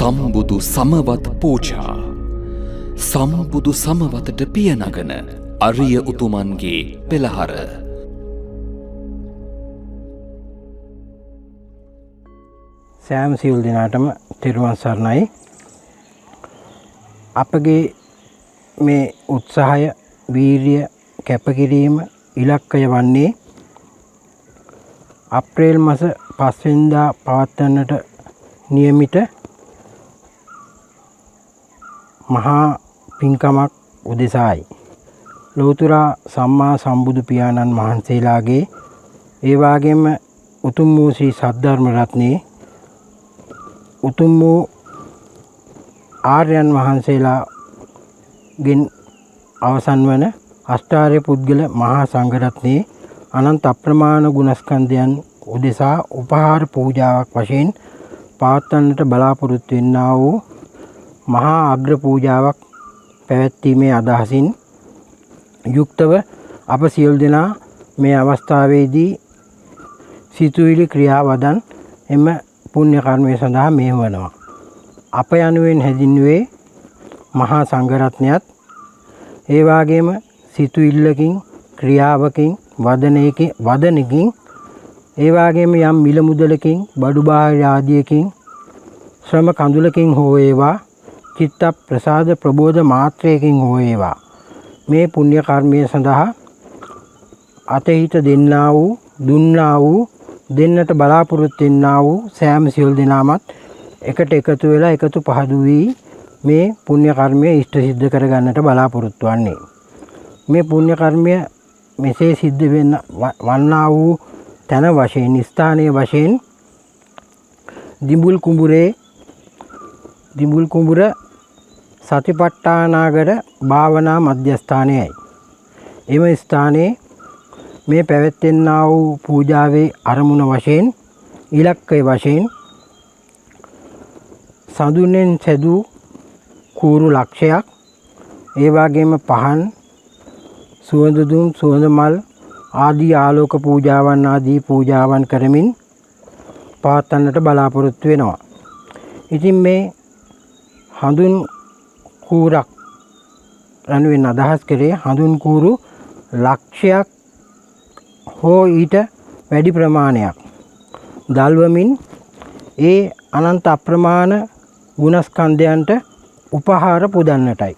සම්බුදු සමවත් පූජා. සම්බුදු සමවතට පියනගන අරිය උතුමන්ගේ පෙළහර. සෑම සියලු දෙනාටම තෙරුවන් සරණයි. අපගේ මේ උත්සාහය, වීරිය, කැපකිරීම ඉලක්කය වන්නේ අප්‍රේල් මාස 5 වෙනිදා පවත්වන්නට නියමිත මහා පින්කමක් උදෙසායි. ලෝතර සම්මා සම්බුදු පියාණන් වහන්සේලාගේ ඒ වගේම උතුම් වූ ශ්‍රී සද්ධර්ම රත්නයේ උතුම් වූ ආර්යයන් වහන්සේලාගෙන් අවසන් වන අෂ්ටාර්ය පුද්ගල මහා සංඝරත්නයේ අනන්ත අප්‍රමාණ ගුණස්කන්ධයන් උදෙසා උපහාර පූජාවක් වශයෙන් පවත්වන්නට බලාපොරොත්තු වෙන්නා වූ මහා අග්‍ර පූජාවක් පැවැත්වීමේ අදහසින් යුක්තව අප සියලු දෙනා මේ අවස්ථාවේදී සිතුවිලි ක්‍රියාවදන් එම පුණ්‍ය කර්මය සඳහා මෙහෙවනවා. අප යනුවෙන් හැදින්වුවේ මහා සංඝරත්නයත් ඒ වගේම සිතුවිල්ලකින්, ක්‍රියාවකින්, වදනකින් ඒ වගේම යම් මිල මුදලකින්, බඩු බාහිර ආදියකින්, ශ්‍රම කඳුලකින් හෝ ඒවා, චිත්ත ප්‍රසාද ප්‍රබෝධ මාත්‍රයකින් හෝ ඒවා මේ පුණ්‍ය කර්මය සඳහා අතහිත දෙන්නා වූ, දුන්නා වූ, දෙන්නට බලාපොරොත්තු වෙන්නා වූ සෑම සියලු දෙනාමත් එකට එකතු වෙලා එකතු පහදු වී මේ පුණ්‍ය කර්මය ඉෂ්ට සිද්ධ කරගන්නට බලාපොරොත්තු වන්නේ. මේ පුණ්‍ය කර්මය මෙසේ සිද්ධ වන්නා වූ තන වශයෙන්, ස්ථානයේ වශයෙන් දිඹුල් කුඹුර සතිපට්ඨානාගර භාවනා මධ්‍යස්ථානයයි. එම ස්ථානයේ මේ පැවැත්වෙන්නා වූ පූජාවේ අරමුණ වශයෙන්, ඉලක්කය වශයෙන් සඳුන්ෙන් සැදූ කූරු ලක්ෂයක්, ඒ වගේම පහන්, සුවඳ දුම්, සුවඳ මල් ආදී ආලෝක පූජාවන් ආදී පූජාවන් කරමින් පවත්වන්නට බලාපොරොත්තු වෙනවා. ඉතින් මේ හඳුන් කූරක් යනුවෙන් අදහස් කරේ හඳුන් කූරු ලක්ෂයක් හෝ ඊට වැඩි ප්‍රමාණයක් දල්වමින් ඒ අනන්ත අප්‍රමාණ ගුණස්කන්ධයන්ට උපහාර පුදන්නටයි.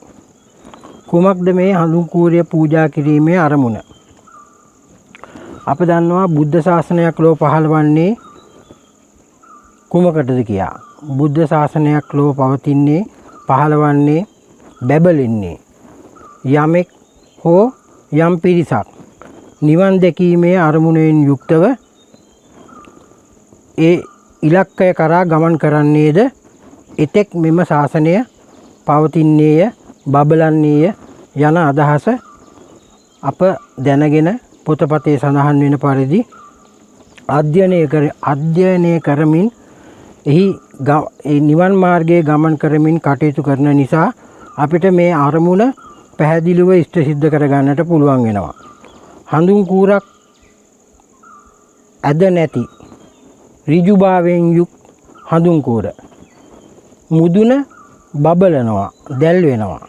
කුමක්ද මේ හඳුන් කූරය පූජා කිරීමේ අරමුණ? අප දන්නවා බුද්ධ ශාසනයක් ලෝ පහළ වන්නේ කුමකටද කියා. බුද්ධ ශාසනයක් ලෝ පවතින්නේ, පහළ වන්නේ, බැබලෙන්නේ යමෙක් හෝ යම් පිරිසක් නිවන් දැකීමේ අරමුණෙන් යුක්තව ඒ ඉලක්කය කරා ගමන් කරන්නේද එතෙක් මෙම ශාසනය පවතින්නේය, බබලන්නේය යන අදහස අප දැනගෙන පොතපතේ සඳහන් වෙන පරිදි අධ්‍යයනය කරමින් එහි නිවන් මාර්ගයේ ගමන් කරමින් කටයුතු කරන නිසා අපිට මේ අරමුණ පැහැදිලිව ඉෂ්ට සිද්ධ කරගන්නට පුළුවන් වෙනවා. හඳුන් කූරක් ඇද නැති ඍජුභාවයෙන් යුක් හඳුන් කූර මුදුන බබලනවා, දැල් වෙනවා.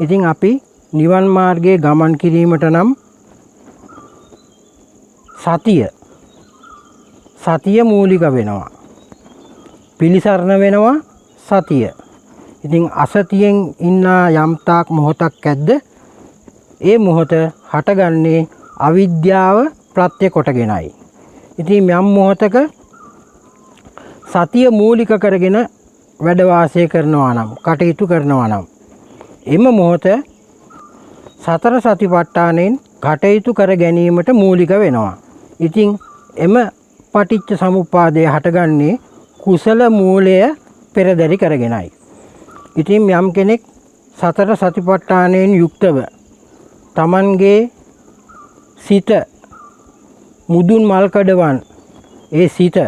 ඉතින් අපි නිවන් මාර්ගයේ ගමන් කිරීමට නම් සතිය මූලික වෙනවා. පිළිසරණ වෙනවා සතිය. ඉතින් අසතියෙන් ඉන්න යම් තාක් මොහොතක් ඇද්ද ඒ මොහොත හටගන්නේ අවිද්‍යාව ප්‍රත්‍ය කොටගෙනයි. ඉතින් යම් මොහොතක සතිය මූලික කරගෙන වැඩ වාසය කරනවා නම්, කටයුතු කරනවා නම් එම මොහොත සතර සතිපට්ඨානෙන් කටයුතු කර ගැනීමට මූලික වෙනවා. ඉතින් එම පටිච්ච සමුප්පාදය හටගන්නේ කුසල මූලය පෙරදරි කරගෙනයි. ඉතින් යම් කෙනෙක් සතර සතිපට්ඨානයෙන් යුක්තව තමන්ගේ සිත මුදුන් මල් කඩවන් ඒ සිත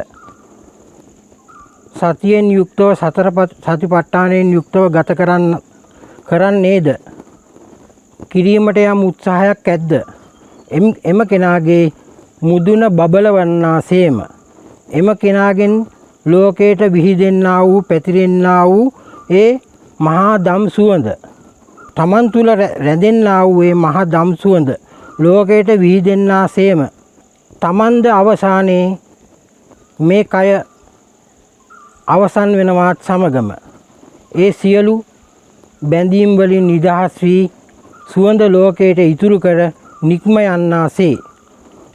සතියෙන් යුක්තව සතර සතිපට්ඨානයෙන් යුක්තව ගත කරන්නේද කිරීමට යම් උත්සාහයක් ඇද්ද එම කෙනාගේ මුදුන බබලවන්නාසේම එම කෙනාගෙන් ලෝකයට විහිදෙන්නා වූ පැතිරෙන්නා වූ ඒ මහා දම් සුවඳ තමන් තුළ රැඳෙන්නා වූ ඒ මහා දම් සුවඳ ලෝකයට විහිදෙන්නා සේම තමන්ද අවසානයේ මේ කය අවසන් වෙනවාත් සමගම ඒ සියලු බැඳීම් වලින් නිදහස් වී සුවඳ ලෝකයට ඉතුරු කර නික්ම යන්නාසේ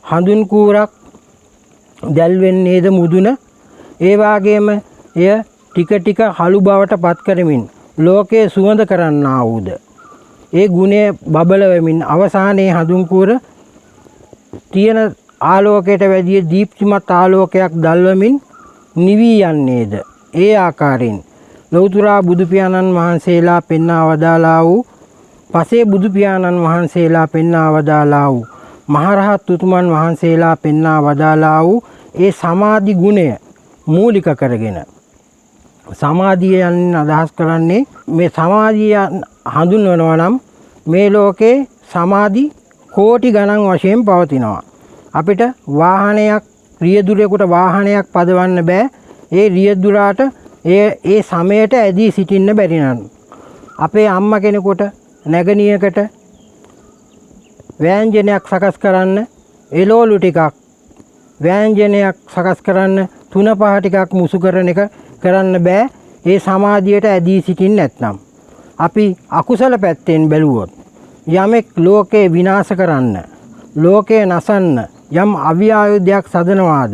හඳුන් කූරක් දැල්වෙන්නේද මුදුන ඒ වාගේම එය ටික ටික හලු බවට පත් කරමින් ලෝකයේ සුවඳ කරන්නා වූද ඒ ගුණය බබල වෙමින් අවසානයේ හඳුන් කූර තියෙන ආලෝකයට වැඩිය දීප්තිමත් ආලෝකයක් දල්වමින් නිවී යන්නේද ඒ ආකාරයෙන් ලෞතුරා බුදු පියාණන් වහන්සේලා පෙන්වා වදාලා වූ පසේ බුදු පියාණන් වහන්සේලා පෙන්වා වදාලා වූ මහරහත් උතුමන් වහන්සේලා පෙන්වා වදාලා වූ ඒ සමාධි ගුණය මූලික කරගෙන සමාධිය යන අදහස් කරන්නේ මේ සමාධිය හඳුන්වනවා නම් මේ ලෝකේ සමාධි කෝටි ගණන් වශයෙන් පවතිනවා. අපිට වාහනයක් රියදුරේකට වාහනයක් පදවන්න බෑ. ඒ රියදුරාට ඒ සමයට ඇදී සිටින්න බැරි නම් අපේ අම්මා කෙනෙකුට නැගණියකට ව්‍යංජනයක් සකස් කරන්න එළවලු ටිකක් ව්‍යංජනයක් සකස් කරන්න 3-5 ටිකක් මුසු කරන එක කරන්න බෑ. ඒ සමාධියට ඇදී සිටින්න නැත්නම් අපි අකුසල පැත්තෙන් බැලුවොත් යමෙක් ලෝකේ විනාශ කරන්න ලෝකේ නසන්න යම් අවියායුධයක් සදනවාද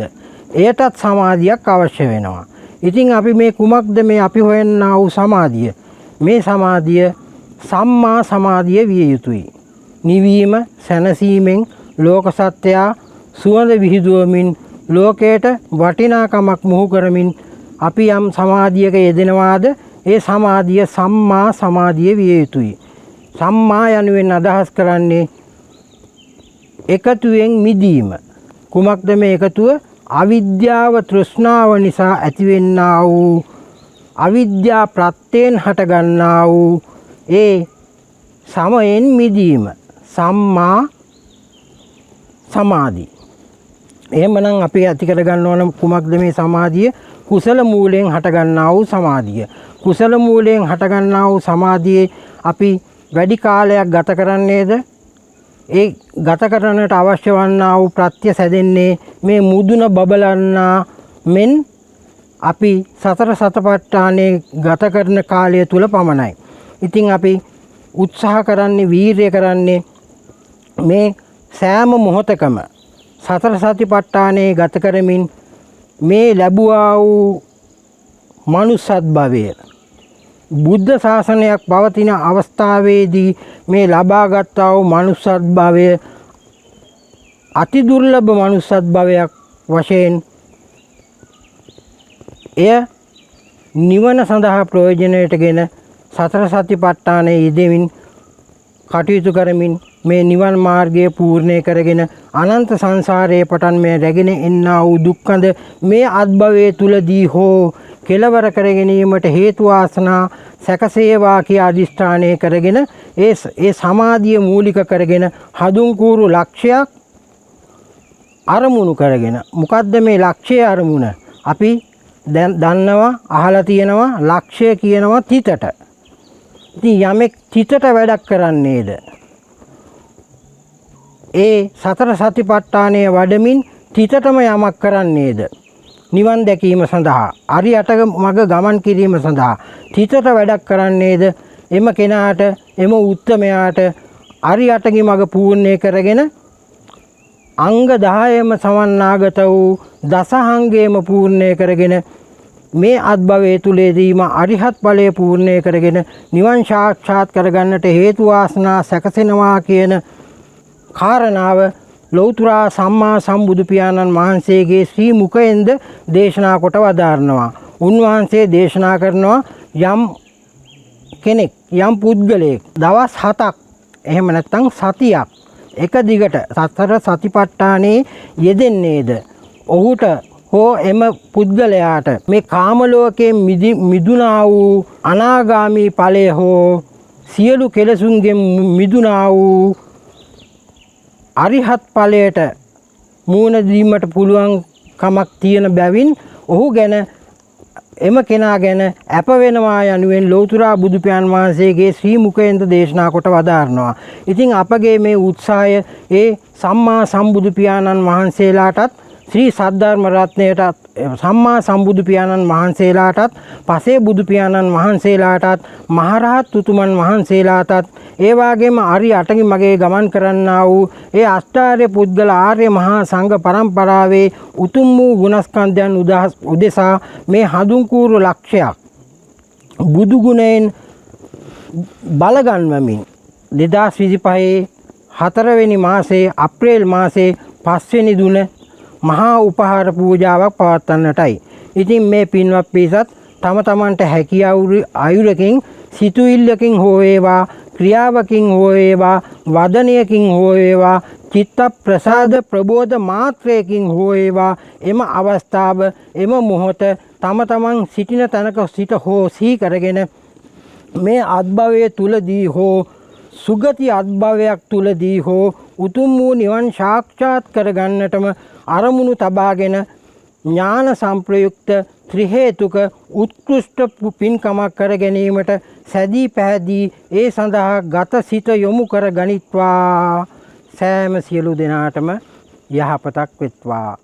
එයටත් සමාධියක් අවශ්‍ය වෙනවා. ඉතින් අපි මේ කුමක්ද මේ අපි හොයන්නා වූ සමාධිය? මේ සමාධිය සම්මා සමාධිය විය යුතුයි. නිවීම සැනසීමෙන් ලෝක සත්‍යය සුවඳ විහිදුවමින් ලෝකයට වටිනාකමක් මුහු කරමින් අපි යම් සමාධියක යෙදෙනවාද ඒ සමාධිය සම්මා සමාධිය විය යුතුයි. සම්මා යනුවෙන් අදහස් කරන්නේ එකතුවෙන් මිදීම. කුමක්ද මේ එකතුව? අවිද්‍යාව තෘෂ්ණාව නිසා ඇතිවෙන්නා වූ අවිද්‍යා ප්‍රත්‍යයෙන් හටගන්නා වූ ඒ සමයෙන් මිදීම සම්මා සමාධි. එහෙමනම් අපි ඇති කර ගන්න ඕන කුමක්ද මේ සමාධිය? කුසල මූලයෙන් හටගන්නා වූ සමාධිය. කුසල මූලයෙන් හටගන්නා වූ සමාධියේ අපි වැඩි කාලයක් ගත කරන්නේද? ඒ ගත කරන්නට අවශ්‍ය වන්නා වූ ප්‍රත්‍ය සැදෙන්නේ මේ මුදුන බබලන්නා මෙන් අපි සතර සතිපට්ඨානයේ ගත කරන කාලය තුල පමණයි. ඉතින් අපි උත්සාහ කරන්නේ වීරිය කරන්නේ මේ සෑම මොහොතකම සතර සතිපට්ඨානයේ ගත කරමින් මේ ලැබුවා වූ මනුස්සත් භවය බුද්ධ ශාසනයක් පවතින අවස්ථාවේදී මේ ලබාගත්තා වූ මනුස්සත් භවය අති දුර්ලභ මනුස්සත් භවයක් වශයෙන් එය නිවන සඳහා ප්‍රයෝජනයටගෙන සතර සතිපට්ඨානයේ යෙදෙමින් කටයුතු කරමින් මේ නිවන් මාර්ගය පූර්ණේ කරගෙන අනන්ත සංසාරයේ පටන් මේ රැගෙන එන්නා වූ දුක්ඛඳ මේ අත්භවයේ තුලදී හෝ කෙලවර කර ගැනීමට හේතු වාසනා සැකසේවා කිය අදිෂ්ඨානය කරගෙන ඒ සමාධිය මූලික කරගෙන හඳුන් කූරු ලක්ෂයක් අරමුණු කරගෙන මොකද්ද මේ ලක්ෂ්‍ය අරමුණ? අපි දැන් දන්නවා අහලා තියෙනවා ලක්ෂ්‍ය කියනවා තිතට. ඉතින් යමෙක් තිතට වැඩක් කරන්නේද? ඒ සතර සතිපට්ඨානයේ වඩමින් තිතටම යමක් කරන්නේද? නිවන් දැකීම සඳහා අරියට මඟ ගමන් කිරීම සඳහා තිතට වැඩක් කරන්නේද? එම කෙනාට එම උත්තමයාට අරියටගේ මඟ පූර්ණේ කරගෙන අංග 10ම සමන්නාගත වූ දසහංගේම පූර්ණේ කරගෙන මේ අත්භවයේ තුලදීම අරිහත් ඵලයේ පූර්ණේ කරගෙන නිවන් සාක්ෂාත් කරගන්නට හේතු වාසනා සැකසෙනවා කියන කාරණාව ලෞතුරා සම්මා සම්බුදු පියාණන් වහන්සේගේ ශ්‍රී මුඛයෙන්ද දේශනා කොට වදාරනවා. උන්වහන්සේ දේශනා කරනවා යම් කෙනෙක් යම් පුද්ගලයෙක් දවස් 7ක් එහෙම නැත්නම් සතියක් එක දිගට සතර සතිපට්ඨානයේ යෙදෙන්නේද ඔහුට හෝ එම පුද්ගලයාට මේ කාම ලෝකයෙන් මිදුණා වූ අනාගාමී ඵලය හෝ සියලු කෙලසුන්ගෙන් මිදුණා වූ අරිහත් ඵලයට මූණ දීමට පුළුවන් කමක් තියෙන බැවින් ඔහු ගැන එම කෙනා ගැන අප වෙනවා යනුවෙන් ලෞතුරා බුදු පියාණන් වහන්සේගේ ශ්‍රී මුඛයෙන්ද දේශනා කොට වදාරනවා. ඉතින් අපගේ මේ උත්සාහය ඒ සම්මා සම්බුදු පියාණන් වහන්සේලාටත් ශ්‍රී සද්ධර්ම රත්නයටත් සම්මා සම්බුදු පියාණන් වහන්සේලාටත් පසේ බුදු පියාණන් වහන්සේලාටත් මහරහත් උතුමන් වහන්සේලාටත් ඒ වගේම අරි අටඟි මගේ ගමන් කරන්නා වූ ඒ අෂ්ටාර්ය පුද්ගල ආර්ය මහා සංඝ පරම්පරාවේ උතුම් වූ ගුණස්කන්ධයන් උදෙසා මේ හඳුන්කූරු ලක්ෂයක් බුදු ගුණයෙන් බලගන්වමින් 2025 4 මාසයේ අප්‍රේල් මාසයේ 5 වෙනි දින මහා උපහාර පූජාවක් පවත්වන්නටයි. ඉතින් මේ පින්වත් පිරිසත් තම තමන්ට හැකි අයුරකින් සිතුවිල්ලකින් හෝ වේවා ක්‍රියාවකින් හෝ වේවා වදනයකින් හෝ වේවා චිත්ත ප්‍රසාද ප්‍රබෝධ මාත්‍රයකින් හෝ වේවා එම අවස්ථාව එම මොහොත තම තමන් සිටින තැනක සිට හෝ සිහි කරගෙන මේ අත්භවයේ තුලදී හෝ සුගති අත්භවයක් තුලදී හෝ උතුම් වූ නිවන් සාක්ෂාත් කරගන්නටම අරමුණු තබාගෙන ඥාන සංප්‍රයුක්ත ත්‍රි හේතුක උත්කෘෂ්ඨ පින්කමක් කර ගැනීමට සැදී පැහැදී ඒ සඳහා ගත සිත යොමු කර ගනිත්වා. සෑම සියලු දෙනාටම යහපතක් වෙත්වා.